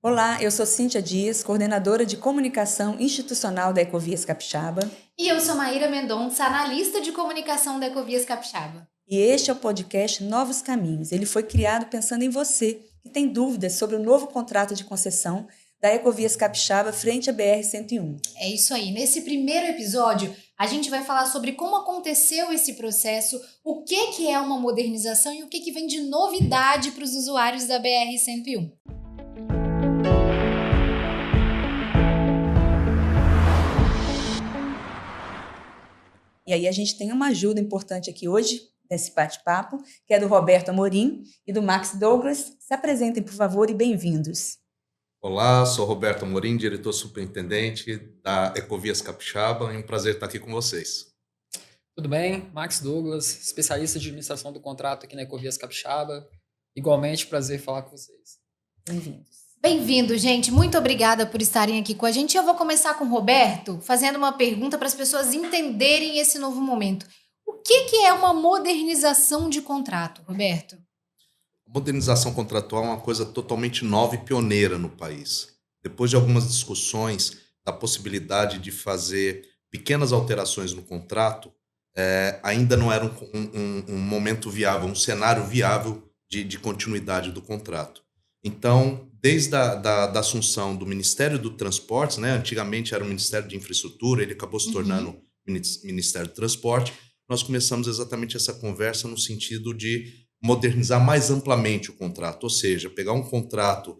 Olá, eu sou Cíntia Dias, coordenadora de comunicação institucional da Ecovias Capixaba. E eu sou Maíra Mendonça, analista de comunicação da Ecovias Capixaba. E este é o podcast Novos Caminhos. Ele foi criado pensando em você, que tem dúvidas sobre o novo contrato de concessão da Ecovias Capixaba frente à BR-101. É isso aí. Nesse primeiro episódio, a gente vai falar sobre como aconteceu esse processo, o que é uma modernização e o que vem de novidade para os usuários da BR-101. E aí a gente tem uma ajuda importante aqui hoje, nesse bate-papo, que é do Roberto Amorim e do Max Douglas. Se apresentem, por favor, e bem-vindos. Olá, sou Roberto Amorim, diretor superintendente da Ecovias Capixaba. É um prazer estar aqui com vocês. Tudo bem? Max Douglas, especialista de administração do contrato aqui na Ecovias Capixaba. Igualmente, prazer falar com vocês. Bem-vindos. Bem-vindo, gente. Muito obrigada por estarem aqui com a gente. Eu vou começar com o Roberto, fazendo uma pergunta para as pessoas entenderem esse novo momento. O que é uma modernização de contrato, Roberto? A modernização contratual é uma coisa totalmente nova e pioneira no país. Depois de algumas discussões da possibilidade de fazer pequenas alterações no contrato, ainda não era um momento viável, um cenário viável de continuidade do contrato. Então, desde a assunção do Ministério do Transportes, né, antigamente era o Ministério de Infraestrutura, ele acabou se tornando Ministério do Transporte, nós começamos exatamente essa conversa no sentido de modernizar mais amplamente o contrato, ou seja, pegar um contrato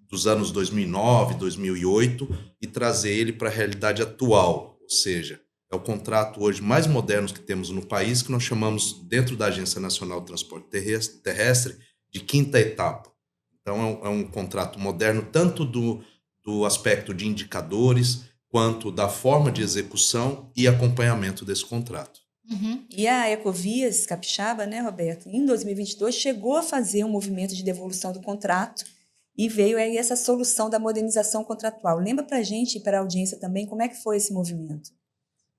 dos anos 2009, 2008 e trazer ele para a realidade atual, ou seja, é o contrato hoje mais moderno que temos no país, que nós chamamos, dentro da Agência Nacional de Transporte Terrestre, de quinta etapa. Então, é um contrato moderno, tanto do aspecto de indicadores, quanto da forma de execução e acompanhamento desse contrato. E a Ecovias Capixaba, né, Roberto, em 2022 chegou a fazer um movimento de devolução do contrato e veio aí essa solução da modernização contratual. Lembra para a gente e para a audiência também como é que foi esse movimento?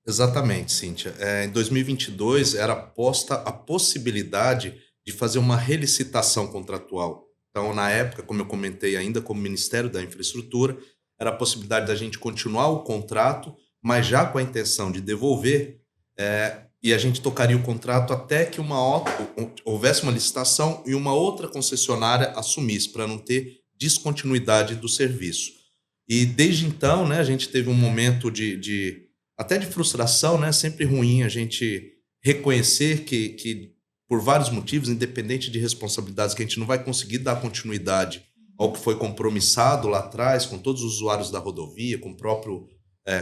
Exatamente, Cíntia. Em 2022 era posta a possibilidade de fazer uma relicitação contratual. Então, na época, como eu comentei ainda, como Ministério da Infraestrutura, era a possibilidade da gente continuar o contrato, mas já com a intenção de devolver, e a gente tocaria o contrato até que houvesse uma licitação e uma outra concessionária assumisse, para não ter descontinuidade do serviço. E desde então, né, a gente teve um momento até de frustração, né? Sempre ruim a gente reconhecer que por vários motivos, independente de responsabilidades, que a gente não vai conseguir dar continuidade ao que foi compromissado lá atrás, com todos os usuários da rodovia, com o próprio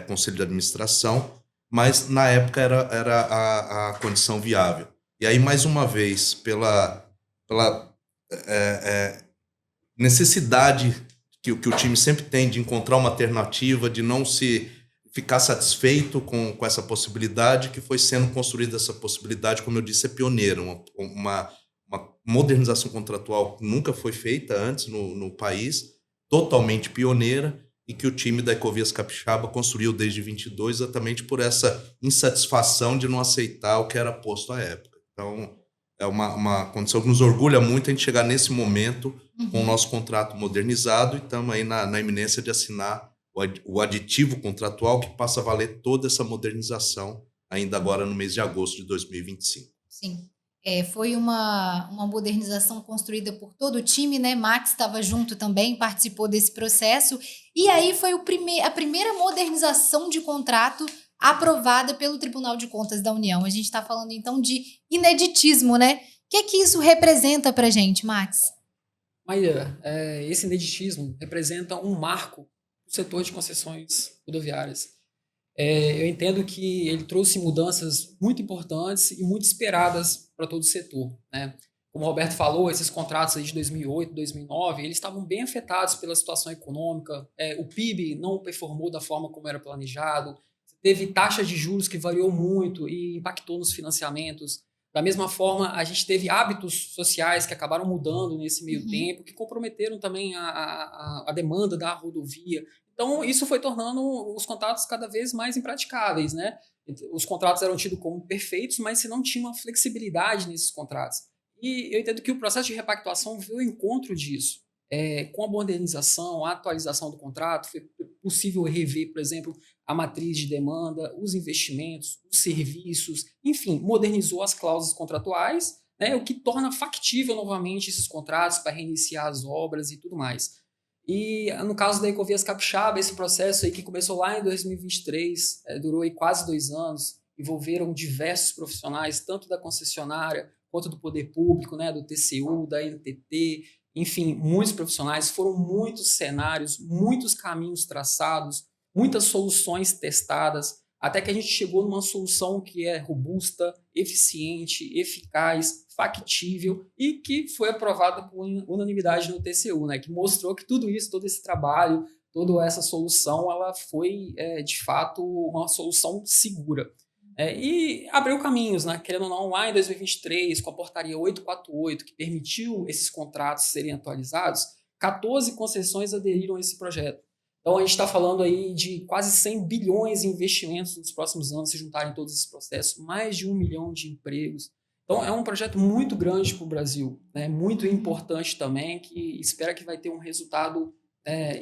Conselho de Administração, mas na época era a condição viável. E aí, mais uma vez, pela necessidade que o time sempre tem de encontrar uma alternativa, de não se ficar satisfeito com essa possibilidade, que foi sendo construída essa possibilidade, como eu disse, é pioneira, uma modernização contratual que nunca foi feita antes no país, totalmente pioneira, e que o time da Ecovias Capixaba construiu desde 22, exatamente por essa insatisfação de não aceitar o que era posto à época. Então, é uma condição que nos orgulha muito a gente chegar nesse momento com o nosso contrato modernizado, e estamos aí na iminência de assinar o aditivo contratual que passa a valer toda essa modernização ainda agora no mês de agosto de 2025. Sim, foi uma modernização construída por todo o time, né? Max estava junto também, participou desse processo, e aí foi a primeira modernização de contrato aprovada pelo Tribunal de Contas da União. A gente está falando então de ineditismo, né? O que isso representa para a gente, Max? Maíra, esse ineditismo representa um marco no setor de concessões rodoviárias. Eu entendo que ele trouxe mudanças muito importantes e muito esperadas para todo o setor, né? Como o Roberto falou, esses contratos aí de 2008, 2009, eles estavam bem afetados pela situação econômica, o PIB não performou da forma como era planejado, teve taxa de juros que variou muito e impactou nos financiamentos. Da mesma forma, a gente teve hábitos sociais que acabaram mudando nesse meio tempo, que comprometeram também a demanda da rodovia. Então, isso foi tornando os contratos cada vez mais impraticáveis, né? Os contratos eram tidos como perfeitos, mas se não tinha uma flexibilidade nesses contratos. E eu entendo que o processo de repactuação veio ao encontro disso. com a modernização, a atualização do contrato, foi possível rever, por exemplo, a matriz de demanda, os investimentos, os serviços, enfim, modernizou as cláusulas contratuais, né, o que torna factível novamente esses contratos para reiniciar as obras e tudo mais. E no caso da Ecovias Capixaba, esse processo aí que começou lá em 2023, durou aí quase 2 anos, envolveram diversos profissionais, tanto da concessionária quanto do poder público, né, do TCU, da NTT, enfim, muitos profissionais, foram muitos cenários, muitos caminhos traçados, muitas soluções testadas, até que a gente chegou numa solução que é robusta, eficiente, eficaz, factível e que foi aprovada por unanimidade no TCU, né, que mostrou que tudo isso, todo esse trabalho, toda essa solução, ela foi, de fato, uma solução segura. E abriu caminhos, né? Querendo ou não, lá em 2023, com a portaria 848, que permitiu esses contratos serem atualizados, 14 concessões aderiram a esse projeto. Então, a gente está falando aí de quase 100 bilhões em investimentos nos próximos anos, se juntarem todos esses processos, mais de 1 milhão de empregos. Então, é um projeto muito grande para o Brasil, né? Muito importante também, que espera que vai ter um resultado.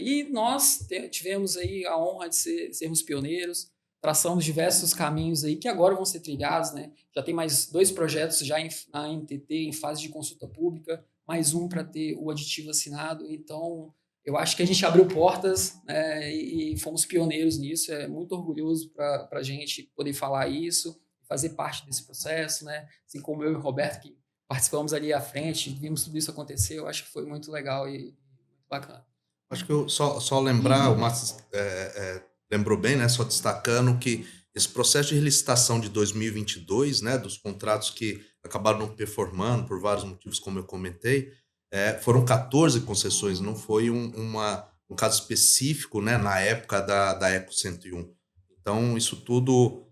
E nós tivemos aí a honra de sermos pioneiros, traçamos diversos caminhos aí que agora vão ser trilhados, né? Já tem mais 2 projetos já na NTT em fase de consulta pública, mais um para ter o aditivo assinado. Então, eu acho que a gente abriu portas, né, e fomos pioneiros nisso. É muito orgulhoso para a gente poder falar isso, fazer parte desse processo, né? Assim como eu e o Roberto, que participamos ali à frente, vimos tudo isso acontecer. Eu acho que foi muito legal e muito bacana. Acho que eu só lembrar, o Márcio lembrou bem, né? Só destacando que esse processo de licitação de 2022, né? Dos contratos que acabaram não performando por vários motivos, como eu comentei, foram 14 concessões, não foi um caso específico, né? Na época da Eco 101. Então, isso tudo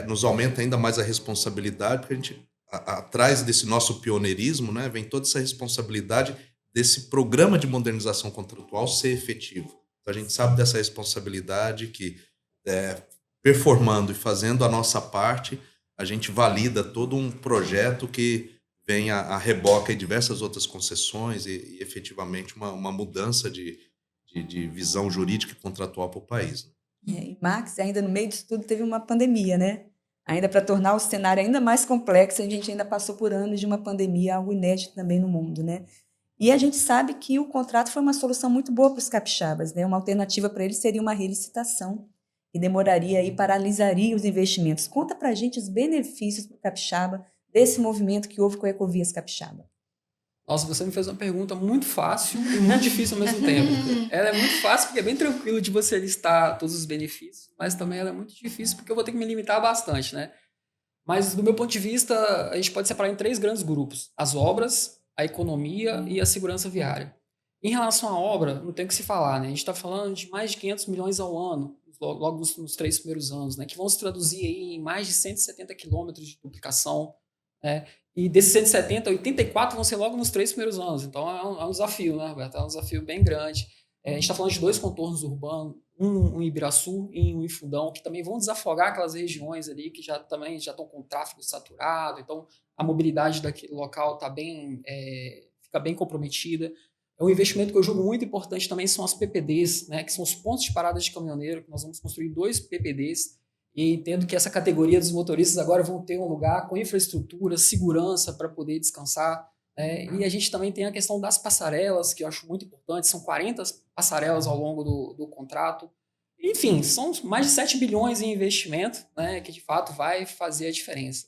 nos aumenta ainda mais a responsabilidade, porque a gente, atrás desse nosso pioneirismo, né? Vem toda essa responsabilidade desse programa de modernização contratual ser efetivo. Então, a gente sabe dessa responsabilidade que, performando e fazendo a nossa parte, a gente valida todo um projeto que vem a reboque diversas outras concessões e efetivamente uma mudança de visão jurídica e contratual para o país. E Max, ainda no meio disso tudo, teve uma pandemia, né? Ainda para tornar o cenário ainda mais complexo, a gente ainda passou por anos de uma pandemia, algo inédito também no mundo, né? E a gente sabe que o contrato foi uma solução muito boa para os capixabas, né? Uma alternativa para eles seria uma relicitação, que demoraria e paralisaria os investimentos. Conta para a gente os benefícios para o capixaba desse movimento que houve com a Ecovias Capixaba. Nossa, você me fez uma pergunta muito fácil e muito difícil ao mesmo tempo. Ela é muito fácil porque é bem tranquilo de você listar todos os benefícios, mas também ela é muito difícil porque eu vou ter que me limitar bastante, né? Mas, do meu ponto de vista, a gente pode separar em 3 grandes grupos: as obras, a economia e a segurança viária. Em relação à obra, não tem o que se falar, né? A gente está falando de mais de 500 milhões ao ano, logo nos 3 primeiros anos, né? Que vão se traduzir aí em mais de 170 quilômetros de duplicação, né? E desses 170, 84 vão ser logo nos 3 primeiros anos. Então, é um desafio, né, Roberto? É um desafio bem grande. A gente está falando de 2 contornos urbanos, um em Ibiraçu e um em Fundão, que também vão desafogar aquelas regiões ali que já estão com tráfego saturado. Então, a mobilidade daquele local fica bem comprometida. Um investimento que eu julgo muito importante também são as PPDs, né, que são os pontos de parada de caminhoneiro, que nós vamos construir 2 PPDs, e entendo que essa categoria dos motoristas agora vão ter um lugar com infraestrutura, segurança para poder descansar. E a gente também tem a questão das passarelas, que eu acho muito importante, são 40 passarelas ao longo do contrato. Enfim, são mais de 7 bilhões em investimento, né, que de fato vai fazer a diferença.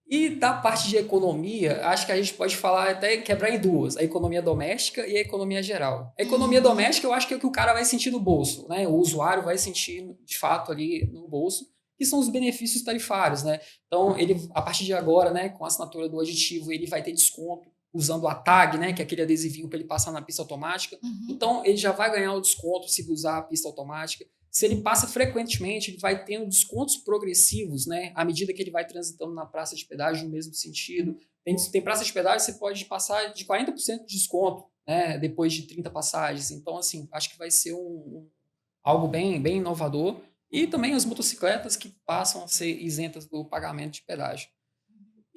E da parte de economia, acho que a gente pode falar até quebrar em 2, a economia doméstica e a economia geral. A economia doméstica eu acho que é o que o cara vai sentir no bolso, né? O usuário vai sentir de fato ali no bolso, que são os benefícios tarifários, né? Então, ele, a partir de agora, né, com a assinatura do aditivo, ele vai ter desconto usando a tag, né, que é aquele adesivinho para ele passar na pista automática. Então, ele já vai ganhar o desconto se usar a pista automática. Se ele passa frequentemente, ele vai tendo descontos progressivos, né, à medida que ele vai transitando na praça de pedágio no mesmo sentido. Tem praça de pedágio, você pode passar de 40% de desconto, né, depois de 30 passagens. Então, assim, acho que vai ser algo bem, bem inovador. E também as motocicletas que passam a ser isentas do pagamento de pedágio.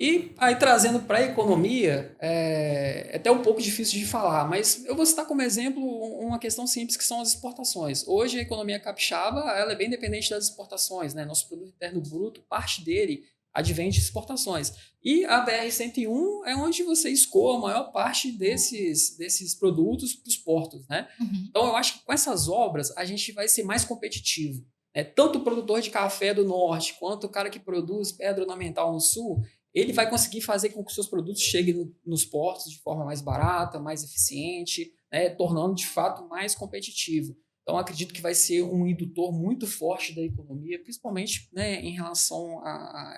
E aí, trazendo para a economia, é até um pouco difícil de falar, mas eu vou citar como exemplo uma questão simples, que são as exportações. Hoje, a economia capixaba ela é bem dependente das exportações, né? Nosso produto interno bruto, parte dele advém de exportações. E a BR-101 é onde você escoa a maior parte desses produtos para os portos, né? Uhum. Então, eu acho que com essas obras, a gente vai ser mais competitivo. Tanto o produtor de café do norte, quanto o cara que produz pedra ornamental no sul, ele vai conseguir fazer com que os seus produtos cheguem nos portos de forma mais barata, mais eficiente, né, tornando de fato mais competitivo. Então, acredito que vai ser um indutor muito forte da economia, principalmente, né, em relação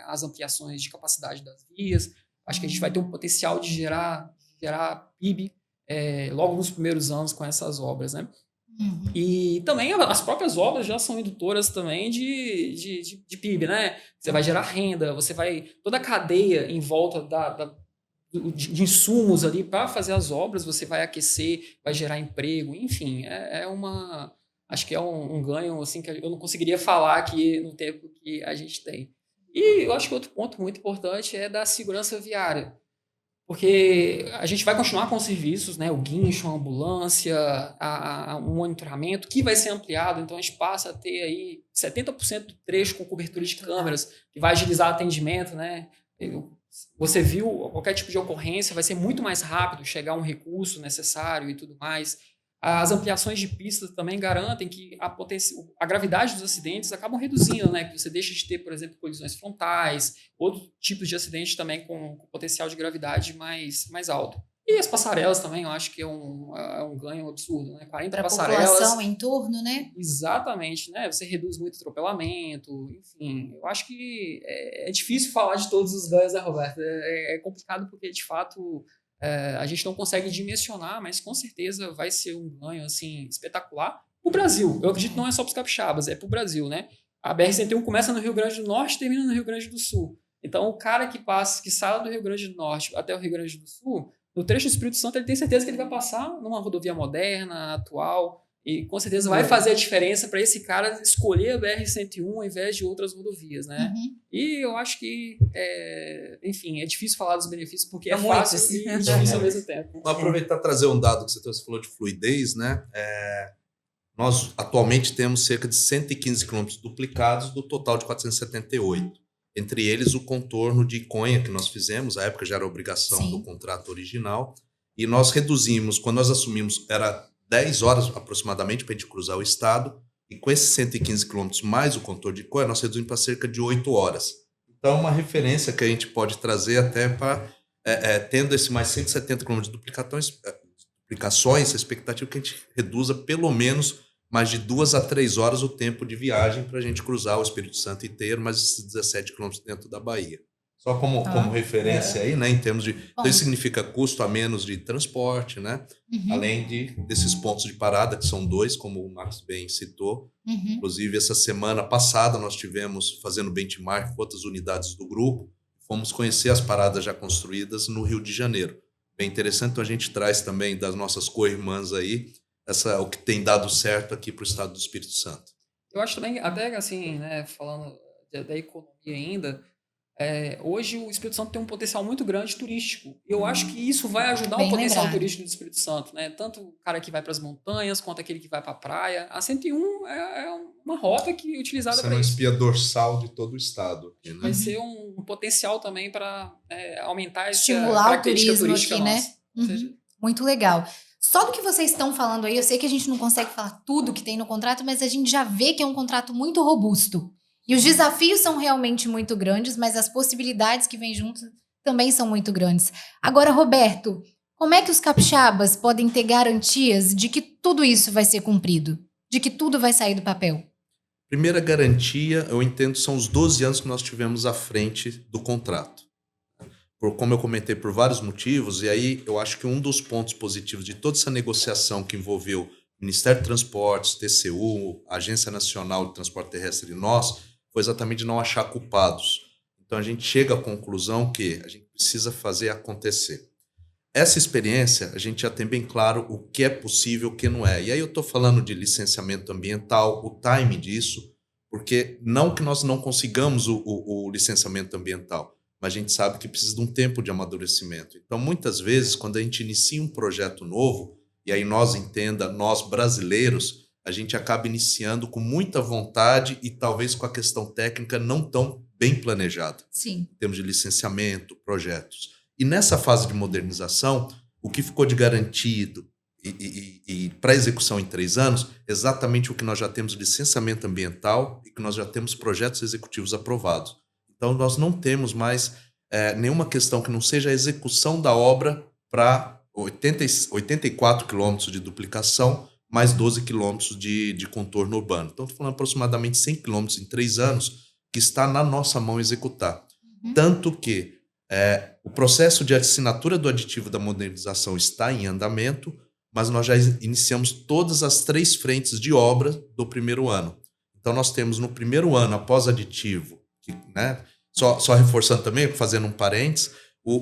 às ampliações de capacidade das vias. Acho que a gente vai ter um potencial de gerar PIB logo nos primeiros anos com essas obras, né? Uhum. E também as próprias obras já são indutoras também de PIB, né? Você vai gerar renda, você vai... Toda a cadeia em volta de insumos ali para fazer as obras, você vai aquecer, vai gerar emprego, enfim, acho que é um ganho assim, que eu não conseguiria falar aqui no tempo que a gente tem. E eu acho que outro ponto muito importante é da segurança viária. Porque a gente vai continuar com os serviços, né? O guincho, a ambulância, o monitoramento, que vai ser ampliado. Então, a gente passa a ter aí 70% do trecho com cobertura de câmeras, que vai agilizar o atendimento, né? Você viu qualquer tipo de ocorrência, vai ser muito mais rápido chegar um recurso necessário e tudo mais. As ampliações de pistas também garantem que a gravidade dos acidentes acabam reduzindo, né? Que você deixa de ter, por exemplo, colisões frontais, outros tipos de acidentes também com potencial de gravidade mais alto. E as passarelas também, eu acho que é um ganho absurdo, né? 40 passarelas. Para a população em torno, né? Exatamente, né? Você reduz muito atropelamento, enfim. Eu acho que é difícil falar de todos os ganhos, né, Roberto? É complicado porque, de fato... a gente não consegue dimensionar, mas com certeza vai ser um ganho assim, espetacular. O Brasil, eu acredito que não é só para os capixabas, é para o Brasil, né? A BR-101 começa no Rio Grande do Norte e termina no Rio Grande do Sul. Então, o cara que sai do Rio Grande do Norte até o Rio Grande do Sul, no trecho do Espírito Santo, ele tem certeza que ele vai passar numa rodovia moderna, atual, e com certeza vai fazer a diferença para esse cara escolher a BR-101 ao invés de outras rodovias, né? Uhum. E eu acho que, enfim, é difícil falar dos benefícios porque é São fácil muitos. e difícil ao mesmo tempo. Vou aproveitar e trazer um dado que você falou de fluidez, né? Nós atualmente temos cerca de 115 quilômetros duplicados do total de 478. Entre eles, o contorno de Iconha, que nós fizemos, à época já era obrigação Sim. do contrato original, e nós reduzimos, quando nós assumimos, era 10 horas aproximadamente para a gente cruzar o estado, e com esses 115 quilômetros mais o contorno de Iconha, nós reduzimos para cerca de 8 horas. Então, é uma referência que a gente pode trazer até para, tendo esse mais 170 quilômetros de duplicações, a expectativa é que a gente reduza pelo menos mais de 2 a 3 horas o tempo de viagem para a gente cruzar o Espírito Santo inteiro, mais esses 17 quilômetros dentro da Bahia. Só como referência aí, né, em termos de... Então, isso significa custo a menos de transporte, né? Uhum. Além desses pontos de parada, que são 2, como o Marcos bem citou. Uhum. Inclusive, essa semana passada, nós tivemos fazendo benchmark com outras unidades do grupo, fomos conhecer as paradas já construídas no Rio de Janeiro. Bem interessante, então a gente traz também das nossas co-irmãs aí, o que tem dado certo aqui para o estado do Espírito Santo. Eu acho também, até assim, né, falando da economia ainda, hoje o Espírito Santo tem um potencial muito grande turístico. Eu acho que isso vai ajudar o potencial turístico do Espírito Santo, né? Tanto o cara que vai para as montanhas, quanto aquele que vai para a praia. A 101 é uma rota que é utilizada para isso. Isso é uma espia dorsal de todo o estado. Aqui, né? Vai ser um potencial também para aumentar essa estimular característica o turismo turística aqui, nossa. né? Uhum. Muito legal. Só do que vocês estão falando aí, eu sei que a gente não consegue falar tudo que tem no contrato, mas a gente já vê que é um contrato muito robusto. E os desafios são realmente muito grandes, mas as possibilidades que vêm junto também são muito grandes. Agora, Roberto, como é que os capixabas podem ter garantias de que tudo isso vai ser cumprido? De que tudo vai sair do papel? Primeira garantia, eu entendo, são os 12 anos que nós tivemos à frente do contrato. Como eu comentei, por vários motivos, e aí eu acho que um dos pontos positivos de toda essa negociação que envolveu Ministério de Transportes, TCU, Agência Nacional de Transporte Terrestre e nós, foi exatamente não achar culpados. Então a gente chega à conclusão que a gente precisa fazer acontecer. Essa experiência, a gente já tem bem claro o que é possível e o que não é. E aí eu estou falando de licenciamento ambiental, o time disso, porque não que nós não consigamos o licenciamento ambiental, mas a gente sabe que precisa de um tempo de amadurecimento. Então, muitas vezes, quando a gente inicia um projeto novo, e aí nós brasileiros, a gente acaba iniciando com muita vontade e talvez com a questão técnica não tão bem planejada. Sim. Em termos de licenciamento, projetos. E nessa fase de modernização, o que ficou de garantido e para execução em 3 anos, exatamente o que nós já temos de licenciamento ambiental e que nós já temos projetos executivos aprovados. Então, nós não temos mais nenhuma questão que não seja a execução da obra para 84 quilômetros de duplicação, mais 12 quilômetros de contorno urbano. Então, estou falando aproximadamente 100 quilômetros em 3 anos, que está na nossa mão executar. Tanto que o processo de assinatura do aditivo da modernização está em andamento, mas nós já iniciamos todas as 3 frentes de obra do primeiro ano. Então, nós temos no primeiro ano, após aditivo, só reforçando também, fazendo um parênteses,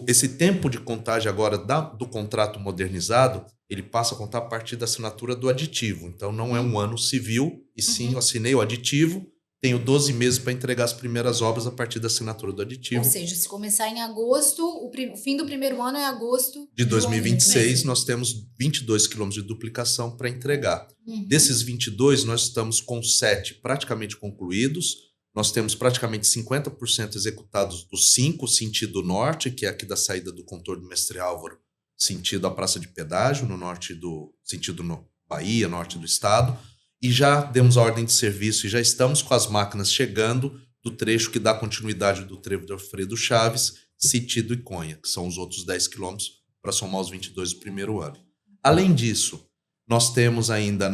esse tempo de contagem agora do contrato modernizado, ele passa a contar a partir da assinatura do aditivo. Então, não é um ano civil, e sim, eu assinei o aditivo, tenho 12 meses para entregar as primeiras obras a partir da assinatura do aditivo. Ou seja, se começar em agosto, o fim do primeiro ano é agosto de 2026, nós temos 22 quilômetros de duplicação para entregar. Desses 22, nós estamos com 7 praticamente concluídos. Nós temos praticamente 50% executados dos 5, sentido norte, que é aqui da saída do contorno do Mestre Álvaro, sentido a Praça de Pedágio, no norte sentido no Bahia, norte do estado. E já demos a ordem de serviço e já estamos com as máquinas chegando do trecho que dá continuidade do trevo do Alfredo Chaves, Sitido e Conha, que são os outros 10 quilômetros para somar os 22 do primeiro ano. Além disso, nós temos ainda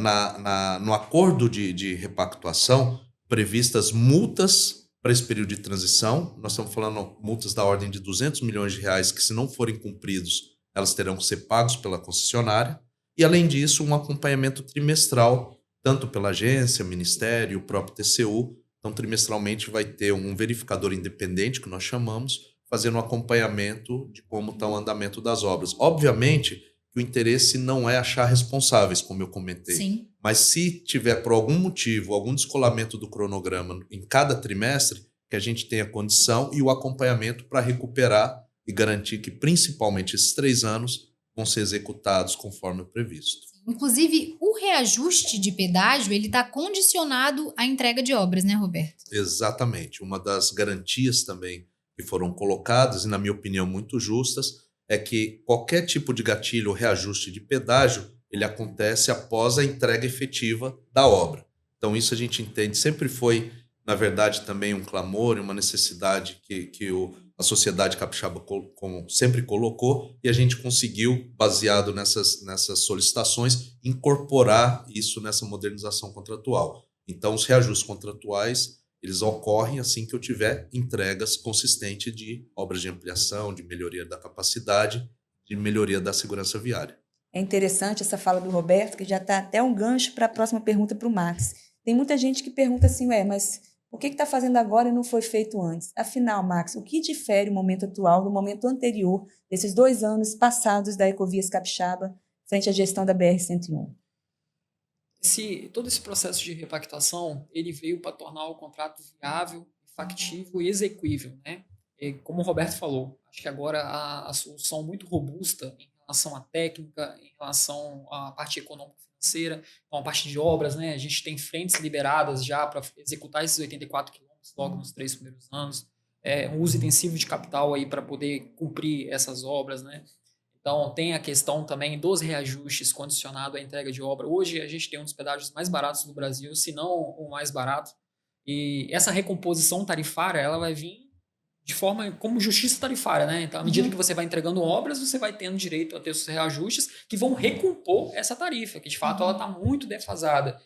no acordo de repactuação previstas multas para esse período de transição. Nós estamos falando multas da ordem de R$200 milhões, que se não forem cumpridos, elas terão que ser pagas pela concessionária. E, além disso, um acompanhamento trimestral tanto pela agência, ministério, o próprio TCU. Então, trimestralmente vai ter um verificador independente, que nós chamamos, fazendo um acompanhamento de como está o andamento das obras. Obviamente, que o interesse não é achar responsáveis, como eu comentei. Sim. Mas se tiver, por algum motivo, algum descolamento do cronograma em cada trimestre, que a gente tenha condição e o acompanhamento para recuperar e garantir que, principalmente, esses 3 anos vão ser executados conforme previsto. Inclusive, o reajuste de pedágio, ele está condicionado à entrega de obras, né, Roberto? Exatamente. Uma das garantias também que foram colocadas, e na minha opinião muito justas, é que qualquer tipo de gatilho ou reajuste de pedágio, ele acontece após a entrega efetiva da obra. Então isso a gente entende, sempre foi, na verdade, também um clamor e uma necessidade que a sociedade capixaba sempre colocou, e a gente conseguiu, baseado nessas solicitações, incorporar isso nessa modernização contratual. Então, os reajustes contratuais, eles ocorrem assim que eu tiver entregas consistentes de obras de ampliação, de melhoria da capacidade, de melhoria da segurança viária. É interessante essa fala do Roberto, que já está até um gancho para a próxima pergunta para o Max. Tem muita gente que pergunta assim, mas por que está fazendo agora e não foi feito antes? Afinal, Max, o que difere o momento atual do momento anterior, desses 2 anos passados da Ecovias Capixaba, frente à gestão da BR-101? Todo esse processo de repactuação, ele veio para tornar o contrato viável, factível e execuível, né? E como o Roberto falou, acho que agora a solução muito robusta em relação à técnica, em relação à parte econômico-financeira, então a parte de obras, né? A gente tem frentes liberadas já para executar esses 84 quilômetros logo nos 3 primeiros anos, um uso intensivo de capital aí para poder cumprir essas obras, né? Então, tem a questão também dos reajustes condicionado à entrega de obra. Hoje, a gente tem um dos pedágios mais baratos do Brasil, se não o mais barato. E essa recomposição tarifária, ela vai vir de forma como justiça tarifária, né? Então, à medida que você vai entregando obras, você vai tendo direito a ter os reajustes que vão recompor essa tarifa, que de fato ela está muito defasada.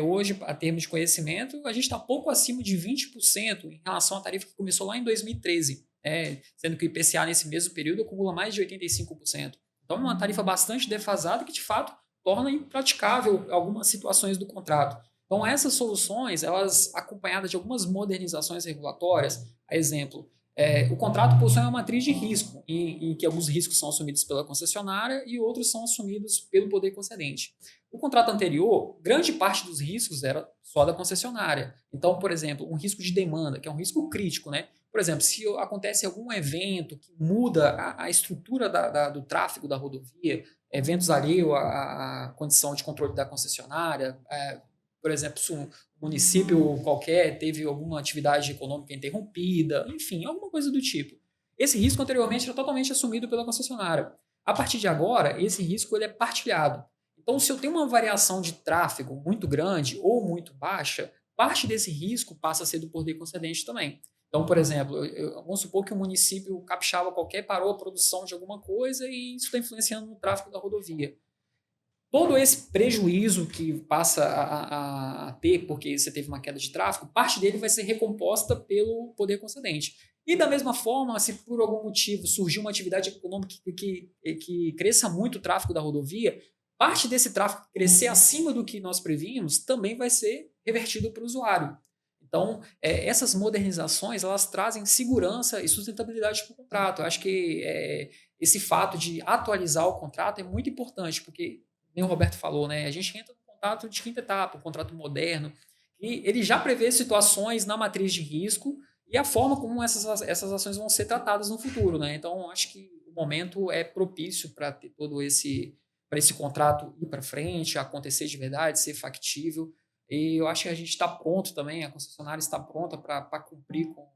Hoje, a termos de conhecimento, a gente está pouco acima de 20% em relação à tarifa que começou lá em 2013. Sendo que o IPCA nesse mesmo período acumula mais de 85%. Então é uma tarifa bastante defasada que de fato torna impraticável algumas situações do contrato. Então essas soluções, elas acompanhadas de algumas modernizações regulatórias, a exemplo, o contrato possui uma matriz de risco, em que alguns riscos são assumidos pela concessionária e outros são assumidos pelo poder concedente. O contrato anterior, grande parte dos riscos era só da concessionária. Então, por exemplo, um risco de demanda, que é um risco crítico, né? Por exemplo, se acontece algum evento que muda a estrutura do tráfego da rodovia, eventos alheios à condição de controle da concessionária, por exemplo, se um município qualquer teve alguma atividade econômica interrompida, enfim, alguma coisa do tipo. Esse risco anteriormente era totalmente assumido pela concessionária. A partir de agora, esse risco ele é partilhado. Então, se eu tenho uma variação de tráfego muito grande ou muito baixa, parte desse risco passa a ser do poder concedente também. Então, por exemplo, vamos supor que o município capixaba qualquer parou a produção de alguma coisa e isso está influenciando no tráfego da rodovia. Todo esse prejuízo que passa a ter porque você teve uma queda de tráfego, parte dele vai ser recomposta pelo poder concedente. E da mesma forma, se por algum motivo surgir uma atividade econômica que cresça muito o tráfego da rodovia, parte desse tráfego crescer acima do que nós previmos também vai ser revertido para o usuário. Então, essas modernizações, elas trazem segurança e sustentabilidade para o contrato. Eu acho que esse fato de atualizar o contrato é muito importante, porque, nem o Roberto falou, né, a gente entra no contrato de quinta etapa, um contrato moderno, e ele já prevê situações na matriz de risco e a forma como essas ações vão ser tratadas no futuro, né? Então, acho que o momento é propício para ter todo para esse contrato ir para frente, acontecer de verdade, ser factível. E eu acho que a gente está pronto também, a concessionária está pronta para cumprir com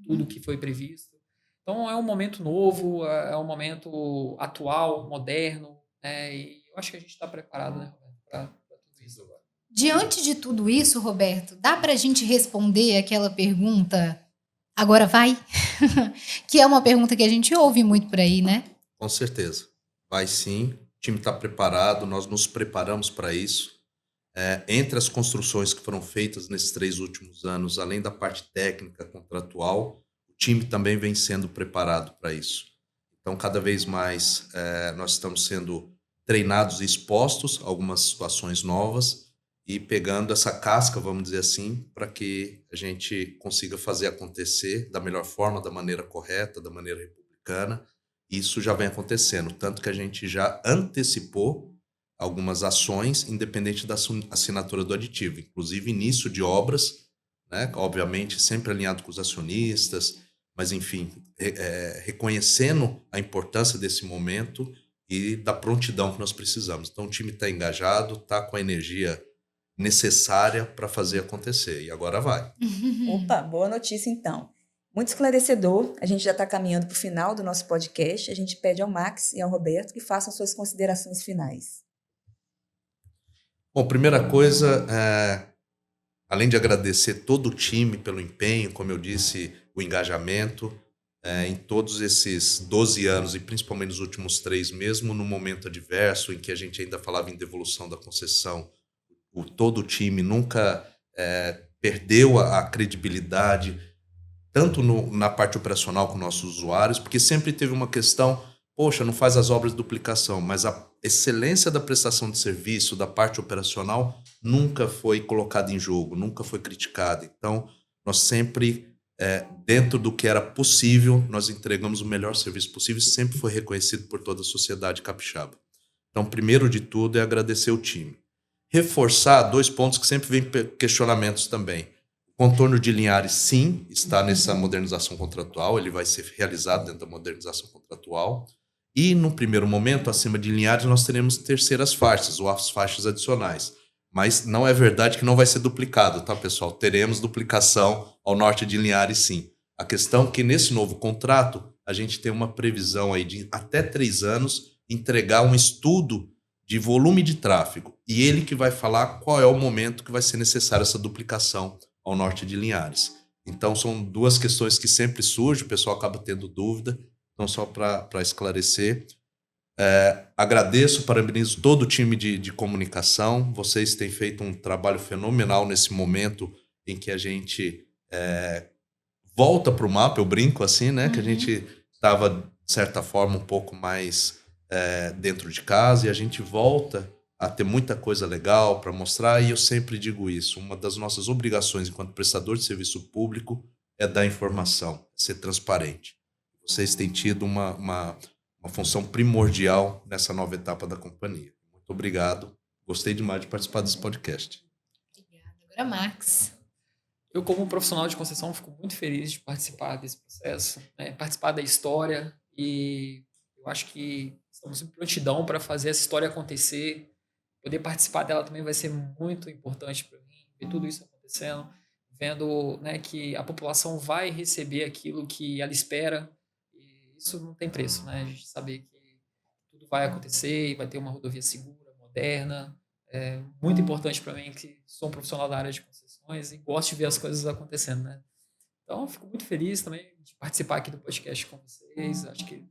tudo que foi previsto. Então, é um momento novo, é um momento atual, moderno, e eu acho que a gente está preparado, né, para tudo isso agora. Diante de tudo isso, Roberto, dá para a gente responder aquela pergunta, agora vai? Que é uma pergunta que a gente ouve muito por aí, né? Com certeza. Vai sim. O time está preparado, nós nos preparamos para isso. Entre as construções que foram feitas nesses 3 últimos anos, além da parte técnica, contratual, o time também vem sendo preparado para isso. Então, cada vez mais, nós estamos sendo treinados e expostos a algumas situações novas e pegando essa casca, vamos dizer assim, para que a gente consiga fazer acontecer da melhor forma, da maneira correta, da maneira republicana. Isso já vem acontecendo, tanto que a gente já antecipou algumas ações, independente da assinatura do aditivo, inclusive início de obras, né? Obviamente sempre alinhado com os acionistas, mas enfim, reconhecendo a importância desse momento e da prontidão que nós precisamos. Então o time está engajado, está com a energia necessária para fazer acontecer, e agora vai. Opa, boa notícia então. Muito esclarecedor, a gente já está caminhando para o final do nosso podcast, a gente pede ao Max e ao Roberto que façam suas considerações finais. Bom, primeira coisa, além de agradecer todo o time pelo empenho, como eu disse, o engajamento, em todos esses 12 anos e principalmente nos últimos 3, mesmo no momento adverso em que a gente ainda falava em devolução da concessão, todo o time nunca perdeu a credibilidade, tanto na parte operacional com nossos usuários, porque sempre teve uma questão, poxa, não faz as obras de duplicação, mas a excelência da prestação de serviço, da parte operacional, nunca foi colocada em jogo, nunca foi criticada. Então, nós sempre, dentro do que era possível, nós entregamos o melhor serviço possível e sempre foi reconhecido por toda a sociedade capixaba. Então, primeiro de tudo é agradecer o time. Reforçar 2 pontos que sempre vem questionamentos também. O contorno de Linhares, sim, está nessa modernização contratual, ele vai ser realizado dentro da modernização contratual. E, no primeiro momento, acima de Linhares, nós teremos terceiras faixas, ou as faixas adicionais. Mas não é verdade que não vai ser duplicado, tá, pessoal? Teremos duplicação ao norte de Linhares, sim. A questão é que, nesse novo contrato, a gente tem uma previsão aí de até 3 anos entregar um estudo de volume de tráfego. E ele que vai falar qual é o momento que vai ser necessária essa duplicação ao norte de Linhares. Então, são 2 questões que sempre surgem, o pessoal acaba tendo dúvida. Então, só para esclarecer, agradeço, parabenizo todo o time de comunicação. Vocês têm feito um trabalho fenomenal nesse momento em que a gente volta para o mapa, eu brinco assim, né? Que a gente estava, de certa forma, um pouco mais dentro de casa e a gente volta a ter muita coisa legal para mostrar, e eu sempre digo isso, uma das nossas obrigações enquanto prestador de serviço público é dar informação, ser transparente. Vocês têm tido uma função primordial nessa nova etapa da companhia. Muito obrigado Gostei demais de participar desse podcast. Obrigada. Agora, Max. Eu, como profissional de concessão, fico muito feliz de participar desse processo, né? Participar da história, e eu acho que estamos em prontidão para fazer essa história acontecer. Poder participar dela também vai ser muito importante para mim, ver tudo isso acontecendo, vendo, né, que a população vai receber aquilo que ela espera, e isso não tem preço, né? A gente saber que tudo vai acontecer e vai ter uma rodovia segura, moderna. É muito importante para mim, que sou um profissional da área de concessões e gosto de ver as coisas acontecendo, né? Então, fico muito feliz também de participar aqui do podcast com vocês. Acho que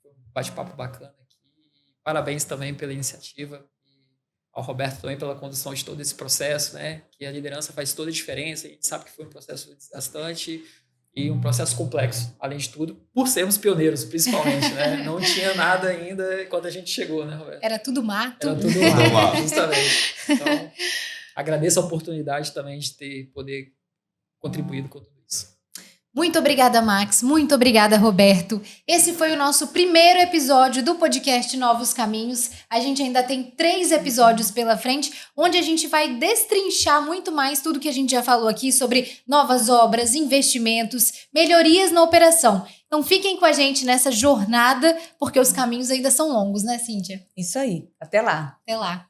foi um bate-papo bacana aqui. Parabéns também pela iniciativa e ao Roberto também pela condução de todo esse processo, né? Que a liderança faz toda a diferença. A gente sabe que foi um processo desgastante e um processo complexo, além de tudo, por sermos pioneiros, principalmente, né? Não tinha nada ainda quando a gente chegou, né, Roberto? Era tudo mato. Era tudo lá, justamente. Então, agradeço a oportunidade também de poder contribuído com tudo isso. Muito obrigada, Max. Muito obrigada, Roberto. Esse foi o nosso primeiro episódio do podcast Novos Caminhos. A gente ainda tem 3 episódios pela frente, onde a gente vai destrinchar muito mais tudo que a gente já falou aqui sobre novas obras, investimentos, melhorias na operação. Então fiquem com a gente nessa jornada, porque os caminhos ainda são longos, né, Cíntia? Isso aí. Até lá. Até lá.